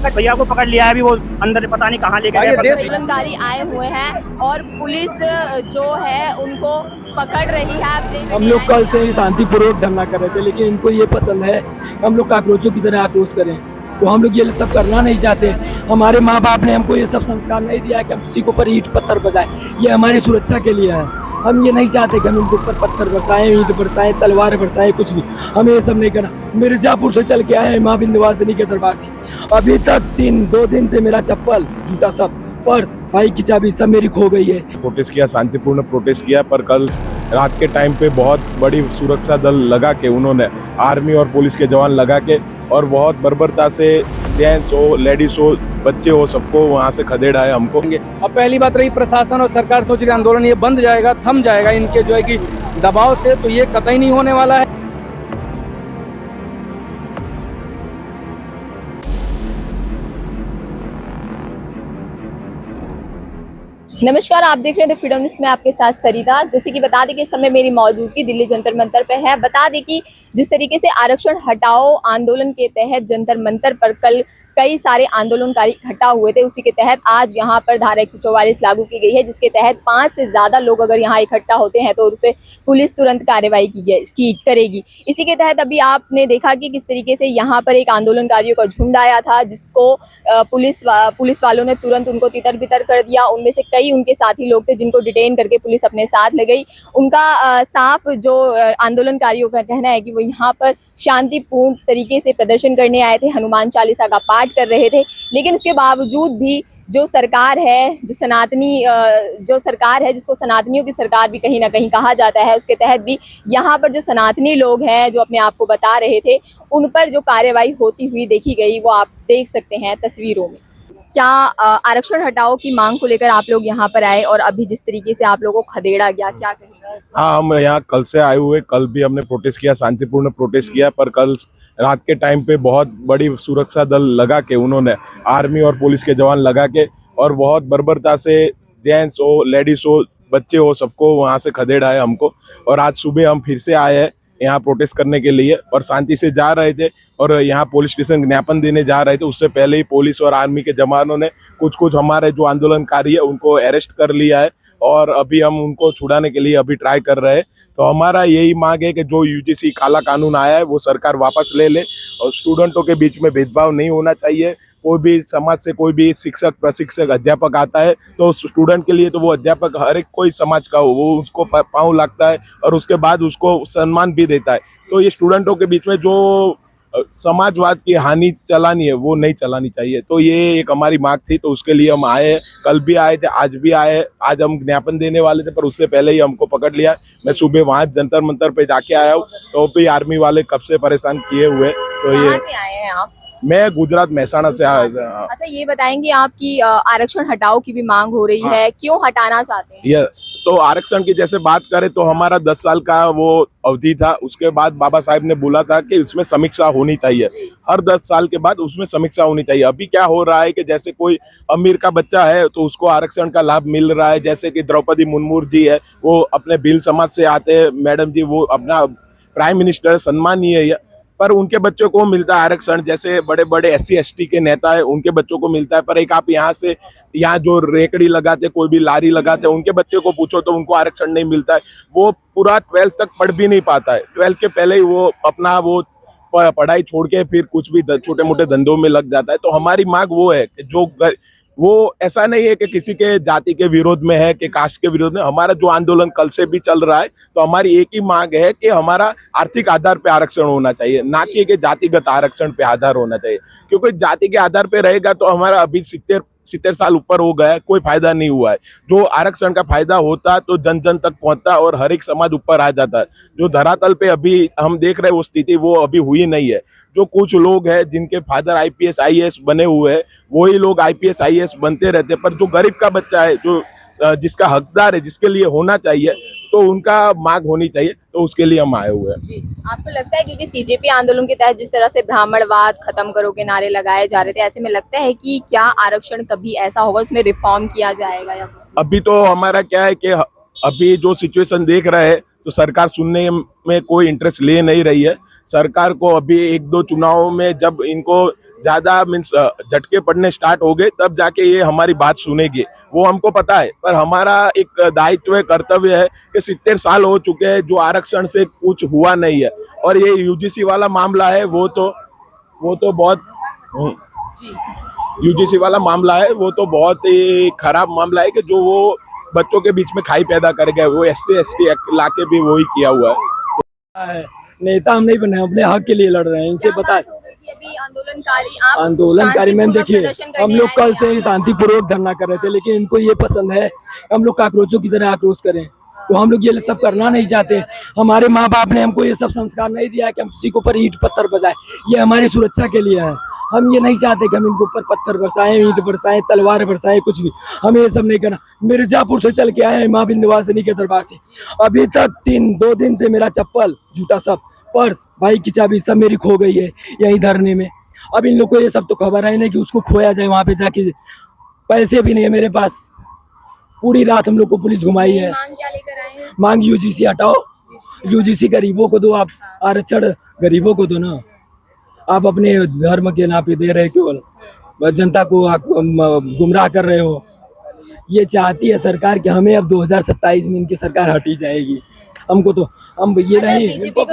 भैया को पकड़ लिया है, अभी वो अंदर पता नहीं कहाँ लेके गए। आंदोलनकारी आए हुए हैं और पुलिस जो है उनको पकड़ रही है। हम लोग कल से ही शांतिपूर्वक धरना कर रहे थे, लेकिन इनको ये पसंद है हम लोग काकरोचों की तरह आक्रोश करें। तो हम लोग ये सब करना नहीं चाहते। हमारे माँ बाप ने हमको ये सब संस्कार नहीं दिया है कि हम किसी के ऊपर ईंट पत्थर बजाएं। ये हमारी सुरक्षा के लिए है। हम ये नहीं चाहते कि हम उनके ऊपर पत्थर बरसाएं, ईंट बरसाएं, तलवार बरसाएं, कुछ भी। हमें ये सब नहीं करना। मिर्जापुर से चल के आए हैं माँ विंध्यवासिनी के दरबार से। अभी तक 2 दिन से मेरा चप्पल, जूता, सब पर्स, बाइक की चाबी सब मेरी खो गई है। प्रोटेस्ट किया, शांतिपूर्ण प्रोटेस्ट किया, पर कल रात के टाइम पे बहुत बड़ी सुरक्षा दल लगा के उन्होंने आर्मी और पुलिस के जवान लगा के और बहुत बर्बरता से जेंट्स हो, लेडीज हो, बच्चे हो, सबको वहाँ से खदेड़ा है हमको। अब पहली बात रही प्रशासन और सरकार सोच रही आंदोलन ये बंद जाएगा, थम जाएगा इनके जो है कि दबाव से, तो ये कतई नहीं होने वाला है। नमस्कार, आप देख रहे थे फ्रीडम न्यूज़ में आपके साथ सरिता। जैसे कि बता दें कि इस समय मेरी मौजूदगी दिल्ली जंतर मंतर पे है। बता दें कि जिस तरीके से आरक्षण हटाओ आंदोलन के तहत जंतर मंतर पर कल कई सारे आंदोलनकारी इकट्ठा हुए थे, उसी के तहत आज यहां पर धारा 144 लागू की गई है, जिसके तहत 5 से ज्यादा लोग अगर यहां इकट्ठा होते हैं तो उन पे पुलिस तुरंत कार्रवाई की करेगी। इसी के तहत अभी आपने देखा कि किस तरीके से यहां पर एक आंदोलनकारियों का झुंड आया था, जिसको पुलिस वालों ने तुरंत उनको तितर बितर कर दिया। उनमें से कई उनके साथी लोग थे जिनको डिटेन करके पुलिस अपने साथ ले गई। उनका साफ जो आंदोलनकारियों का कहना है कि वो यहाँ पर शांतिपूर्ण तरीके से प्रदर्शन करने आए थे, हनुमान चालीसा का पाठ कर रहे थे, लेकिन उसके बावजूद भी जो सरकार है, जो सरकार है, जिसको सनातनियों की सरकार भी कहीं ना कहीं कहा जाता है, उसके तहत भी यहाँ पर जो सनातनी लोग हैं जो अपने आप को बता रहे थे, उन पर जो कार्रवाई होती हुई देखी गई वो आप देख सकते हैं तस्वीरों में। क्या आरक्षण हटाओ की मांग को लेकर आप लोग यहाँ पर आए और अभी जिस तरीके से आप लोगों को खदेड़ा गया, क्या कहेंगे? हाँ, हम यहाँ कल से आए हुए, कल भी हमने प्रोटेस्ट किया, शांतिपूर्ण प्रोटेस्ट किया, पर कल रात के टाइम पे बहुत बड़ी सुरक्षा दल लगा के उन्होंने आर्मी और पुलिस के जवान लगा के और बहुत बर्बरता से जेंट्स हो, लेडीज हो, बच्चे हो, सबको वहाँ से खदेड़ा है हमको। और आज सुबह हम फिर से आए हैं यहाँ प्रोटेस्ट करने के लिए और शांति से जा रहे थे और यहाँ पुलिस स्टेशन ज्ञापन देने जा रहे थे। उससे पहले ही पुलिस और आर्मी के जवानों ने कुछ हमारे जो आंदोलनकारी है उनको अरेस्ट कर लिया है और अभी हम उनको छुड़ाने के लिए अभी ट्राई कर रहे हैं। तो हमारा यही मांग है कि जो यूजीसी काला कानून आया है वो सरकार वापस ले ले और स्टूडेंटों के बीच में भेदभाव नहीं होना चाहिए। कोई भी समाज से कोई भी शिक्षक, प्रशिक्षक, अध्यापक आता है तो स्टूडेंट के लिए तो वो अध्यापक हर एक कोई समाज का हो, वो उसको पाँव लगता है और उसके बाद उसको सम्मान भी देता है। तो ये स्टूडेंटों के बीच में जो समाजवाद की हानि चलानी है वो नहीं चलानी चाहिए। तो ये एक हमारी मांग थी, तो उसके लिए हम आए हैं। कल भी आए थे, आज भी आए। आज हम ज्ञापन देने वाले थे पर उससे पहले ही हमको पकड़ लिया। मैं सुबह वहाँ जंतर मंतर पे जाके आया हूँ, तो भी आर्मी वाले कब से परेशान किए हुए। तो ये कहाँ से आए हैं आप? मैं गुजरात महसाणा से आया। अच्छा, ये बताएंगे आपकी आरक्षण हटाओ की भी मांग हो रही है, क्यों हटाना चाहते हैं? ये तो आरक्षण की जैसे बात करें तो हमारा 10 साल का वो अवधि था, उसके बाद बाबा साहब ने बोला था कि उसमें समीक्षा होनी चाहिए। हर 10 साल के बाद उसमें समीक्षा होनी चाहिए। अभी क्या हो रहा है कि जैसे कोई अमीर का बच्चा है तो उसको आरक्षण का लाभ मिल रहा है। जैसे कि द्रौपदी मुर्मू जी है, वो अपने भील समाज से आते हैं मैडम जी, वो अपना प्राइम मिनिस्टर सम्मानीय है, पर उनके बच्चों को मिलता है आरक्षण। जैसे बड़े बड़े SC ST के नेता है उनके बच्चों को मिलता है। पर एक आप यहाँ जो रेकड़ी लगाते, कोई भी लारी लगाते, उनके बच्चे को पूछो तो उनको आरक्षण नहीं मिलता है। वो पूरा 12th तक पढ़ भी नहीं पाता है। 12th के पहले ही वो अपना वो पढ़ाई छोड़ के फिर कुछ भी छोटे मोटे धंधों में लग जाता है। तो हमारी मांग वो है कि वो ऐसा नहीं है कि किसी के जाति के विरोध में है कि कास्ट के विरोध में। हमारा जो आंदोलन कल से भी चल रहा है, तो हमारी एक ही मांग है कि हमारा आर्थिक आधार पे आरक्षण होना चाहिए, ना कि जातिगत आरक्षण पे आधार होना चाहिए। क्योंकि जाति के आधार पे रहेगा तो हमारा अभी 70 साल ऊपर हो गया है, कोई फायदा नहीं हुआ है। जो आरक्षण का फायदा होता तो जन जन तक पहुंचता और हर एक समाज ऊपर आ जाता है। जो धरातल पे अभी हम देख रहे हैं वो स्थिति वो अभी हुई नहीं है। जो कुछ लोग हैं जिनके फादर IPS IAS बने हुए हैं, वही लोग IPS IAS बनते रहते हैं। पर जो गरीब का बच्चा है, जो जिसका हकदार है, जिसके लिए होना चाहिए, तो उनका मांग होनी चाहिए। तो उसके लिए हम आए हुए हैं। आपको लगता है क्योंकि CJP आंदोलन के तहत जिस तरह से ब्राह्मणवाद खत्म करो के नारे लगाए जा रहे थे, ऐसे में लगता है कि क्या आरक्षण कभी ऐसा होगा उसमें रिफॉर्म किया जाएगा? या अभी तो हमारा क्या है कि अभी जो सिचुएशन देख रहे हैं तो सरकार सुनने में कोई इंटरेस्ट ले नहीं रही है। सरकार को अभी 1-2 चुनावों में जब इनको ज्यादा मीन्स झटके पड़ने स्टार्ट हो गए तब जाके ये हमारी बात सुनेगी, वो हमको पता है। पर हमारा एक दायित्व है, कर्तव्य है कि 70 साल हो चुके हैं जो आरक्षण से कुछ हुआ नहीं है। और ये यूजीसी वाला मामला है वो तो बहुत यूजीसी वाला मामला है, वो तो बहुत ही खराब मामला है कि जो वो बच्चों के बीच में खाई पैदा कर गए। वो SC/ST एक्ट लाके भी वही किया हुआ है। नेता हम नहीं बने, अपने हक के लिए लड़ रहे हैं। इनसे बता आंदोलनकारी मैम देखिए, हम लोग कल से ही शांतिपूर्वक धरना कर रहे थे, लेकिन इनको ये पसंद है हम लोग काकरोचों की तरह आक्रोश करें। तो हम लोग ये सब करना नहीं चाहते। हमारे माँ बाप ने हमको ये सब संस्कार नहीं दिया कि हम किसी के ऊपर ईंट पत्थर बजाएं। ये हमारी सुरक्षा के लिए है। हम ये नहीं चाहते कि हम इनके ऊपर पत्थर बरसाएं, ईंट बरसाएं, तलवार बरसाएं, कुछ भी। हमें ये सब नहीं करना। मिर्जापुर से चल के आए हैं, माँ विंध्यवासिनी के दरबार से। अभी तक 2 दिन से मेरा चप्पल, जूता, सब, पर्स, बाइक की चाबी सब मेरी खो गई है यहीं धरने में। अब इन लोग को ये सब तो खबर है नहीं कि उसको खोया जाए वहाँ पे जाके। पैसे भी नहीं है मेरे पास। पूरी रात हम लोग को पुलिस घुमाई है। मांग क्या लेकर आए हैं? मांग यूजीसी हटाओ, यूजीसी गरीबों को दो, आप आरक्षण गरीबों को दो ना। आप अपने धर्म के नाम पे दे रहे केवल जनता को आप गुमराह कर रहे हो। ये चाहती है सरकार कि हमें अब 2027 में इनकी सरकार हटी जाएगी। हमको तो हम ये नहीं, बीजेपी को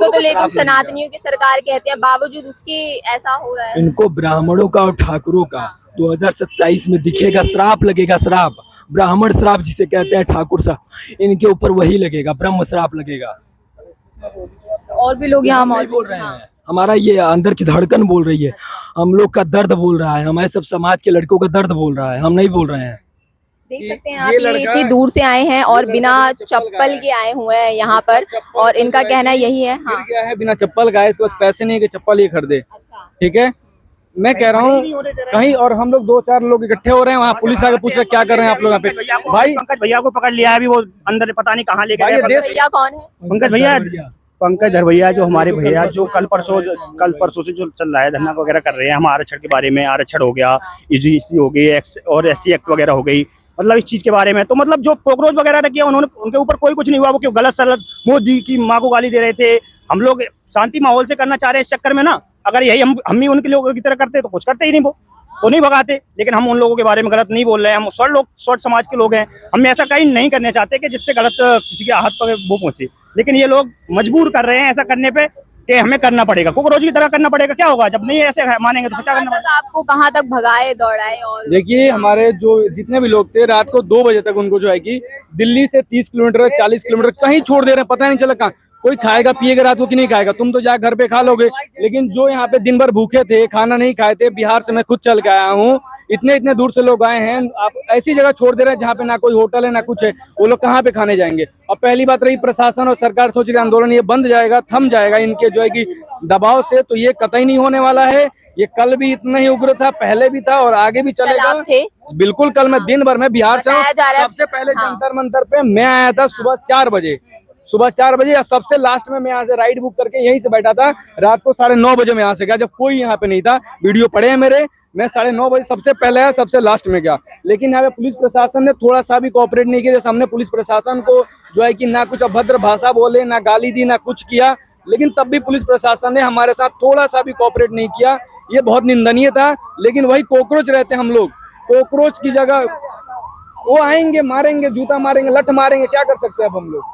तो लेकिन सनातनियों की सरकार कहते हैं, बावजूद उसके ऐसा हो रहा है। इनको ब्राह्मणों का और ठाकुरों का 2027 में दिखेगा, श्राप लगेगा। श्राप, ब्राह्मण श्राप जिसे कहते हैं, ठाकुर श्राप, इनके ऊपर वही लगेगा, ब्रह्म श्राप लगेगा। और भी लोग यहाँ मौजूद बोल रहे हैं। हमारा ये अंदर की धड़कन बोल रही है, हम लोग का दर्द बोल रहा है, हमारे सब समाज के लड़कों का दर्द बोल रहा है, हम नहीं बोल रहे हैं। देख सकते हैं आप, ये इतनी दूर से आए हैं और बिना चप्पल के आए हुए हैं यहाँ पर, और इनका कहना यही है। हाँ, क्या है, बिना चप्पल का है, इसके पास पैसे नहीं है कि चप्पल ये खरीदे। ठीक है, मैं कह रहा हूँ कहीं और हम लोग 2-4 लोग इकट्ठे हो रहे हैं, वहाँ पुलिस आके पूछ रहे क्या कर रहे हैं आप लोग यहाँ पे। भाई पंकज भैया को पकड़ लिया है, अभी वो अंदर पता नहीं कहाँ लेके गए। भैया कौन है? पंकज धरवैया, जो हमारे भैया, जो कल परसों से जो चल रहा है, धरना वगैरह कर रहे हैं हम आरक्षण के बारे में। आरक्षण हो गया, यूजीसी हो गई और SC एक्ट वगैरह हो गई, मतलब इस चीज के बारे में। तो मतलब जो कॉकरोच वगैरह किया उन्होंने, उनके ऊपर कोई कुछ नहीं हुआ। वो क्यों गलत सलत मोदी की माँ को गाली दे रहे थे। हम लोग शांति माहौल से करना चाह रहे हैं इस चक्कर में ना। अगर यही हम ही उनके लोगों की तरह करते तो कुछ करते ही नहीं, वो तो नहीं भगाते। लेकिन हम उन लोगों के बारे में गलत नहीं बोल रहे हैं। हम शॉर्ट समाज के लोग हैं, हम ऐसा कहीं नहीं करने चाहते कि जिससे गलत किसी के हाथ पर वो पहुंचे। लेकिन ये लोग मजबूर कर रहे हैं ऐसा करने पे कि हमें करना पड़ेगा, कोकरोच की तरह करना पड़ेगा। क्या होगा जब नहीं ऐसे मानेंगे तो क्या करना पड़ेगा? आपको कहाँ तक भगाए दौड़ाए? और देखिए, हमारे जो जितने भी लोग थे, रात को 2 बजे तक उनको जो है कि दिल्ली से 30 किलोमीटर 40 किलोमीटर कहीं छोड़ दे रहे हैं, पता नहीं चला कहाँ। कोई खाएगा पिएगा रात को कि नहीं खाएगा, तुम तो जा घर पे खा लोगे। लेकिन जो यहाँ पे दिन भर भूखे थे, खाना नहीं खाए थे, बिहार से मैं खुद चल के आया हूँ, इतने दूर से लोग आए हैं, आप ऐसी जगह छोड़ दे रहे हैं जहाँ पे ना कोई होटल है ना कुछ है, वो लोग कहाँ पे खाने जाएंगे। और पहली बात रही, प्रशासन और सरकार सोच रही आंदोलन ये बंद जाएगा, थम जाएगा इनके जो है कि दबाव से, तो ये कतई नहीं होने वाला है। ये कल भी इतना ही उग्र था, पहले भी था और आगे भी चलेगा। बिल्कुल, कल मैं दिन भर में बिहार से सबसे पहले जंतर मंतर पे मैं आया था सुबह 4 बजे या सबसे लास्ट में मैं यहाँ से राइड बुक करके यहीं से बैठा था। रात को 9:30 बजे मैं यहाँ से गया, जब कोई यहाँ पे नहीं था। वीडियो पड़े हैं मेरे, मैं 9:30 बजे सबसे पहले आया, सबसे लास्ट में गया। लेकिन यहाँ पे पुलिस प्रशासन ने थोड़ा सा भी कोऑपरेट नहीं किया। जैसे हमने पुलिस प्रशासन को जो है कि ना कुछ अभद्र भाषा बोले, ना गाली दी, ना कुछ किया, लेकिन तब भी पुलिस प्रशासन ने हमारे साथ थोड़ा सा भी कोऑपरेट नहीं किया। ये बहुत निंदनीय था। लेकिन वही कोकरोच रहते हम लोग, कोकरोच की जगह वो आएंगे, मारेंगे, जूता मारेंगे, लठ मारेंगे, क्या कर सकते हैं अब हम लोग?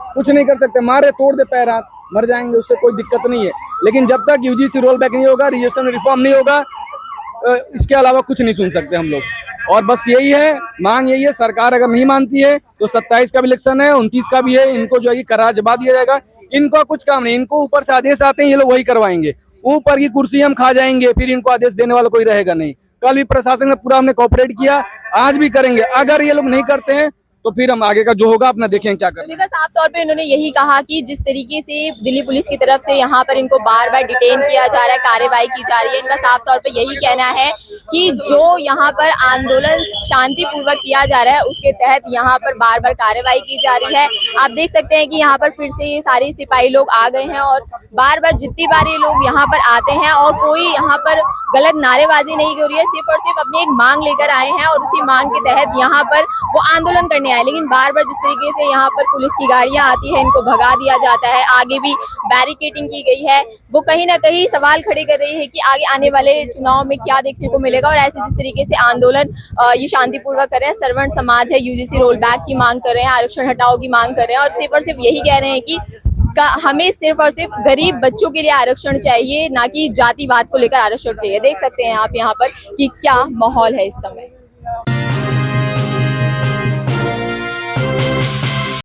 कुछ नहीं कर सकते। मारे तोड़ दे पैर हाथ, मर जाएंगे, उससे कोई दिक्कत नहीं है। लेकिन जब तक यूजीसी रोल बैक नहीं होगा, रिजर्वेशन रिफॉर्म नहीं होगा, इसके अलावा कुछ नहीं सुन सकते हम लोग। और बस यही है, मांग यही है। सरकार अगर नहीं मानती है तो 27 का भी इलेक्शन है, 29 का भी है, इनको जो है करार जवाब दिया जाएगा। इनको कुछ काम नहीं, इनको ऊपर से आदेश आते हैं, ये लोग वही करवाएंगे। ऊपर की कुर्सी हम खा जाएंगे, फिर इनको आदेश देने वाला कोई रहेगा नहीं। कल भी प्रशासन ने पूरा हमने कोऑपरेट किया, आज भी करेंगे। अगर ये लोग नहीं करते हैं तो फिर हम आगे का जो होगा अपना देखें क्या करें। देखा, साफ तौर पे इन्होंने यही कहा कि जिस तरीके से दिल्ली पुलिस की तरफ से यहाँ पर इनको बार बार डिटेन किया जा रहा है, कार्यवाही की जा रही है, इनका साफ तौर पे यही कहना है कि जो यहाँ पर आंदोलन शांतिपूर्वक किया जा रहा है उसके तहत यहाँ पर बार बार कार्यवाही की जा रही है। आप देख सकते हैं कि यहाँ पर फिर से ये सारे सिपाही लोग आ गए हैं और बार बार जितनी बार ये लोग यहाँ पर आते हैं और कोई यहाँ पर गलत नारेबाजी नहीं हो रही है, सिर्फ और सिर्फ अपनी एक मांग लेकर आए हैं और उसी मांग के तहत यहाँ पर वो आंदोलन करने आए। है, लेकिन बार बार जिस तरीके से यहाँ पर पुलिस की गाड़ियां आती है, इनको भगा दिया जाता है, आगे भी बैरिकेडिंग की गई है, वो कहीं ना कहीं सवाल खड़े कर रही है कि आगे आने वाले चुनाव में क्या देखने को मिलेगा। और ऐसे जिस तरीके से आंदोलन ये शांतिपूर्वक कर रहे हैं, सर्वण समाज है, यूजीसी रोल बैक की मांग कर रहे हैं, आरक्षण हटाओ की मांग कर रहे हैं, और सिर्फ यही कह रहे हैं कि हमें सिर्फ और सिर्फ गरीब बच्चों के लिए आरक्षण चाहिए, ना कि जातिवाद को लेकर आरक्षण चाहिए। देख सकते हैं आप यहाँ पर कि क्या माहौल है इस समय।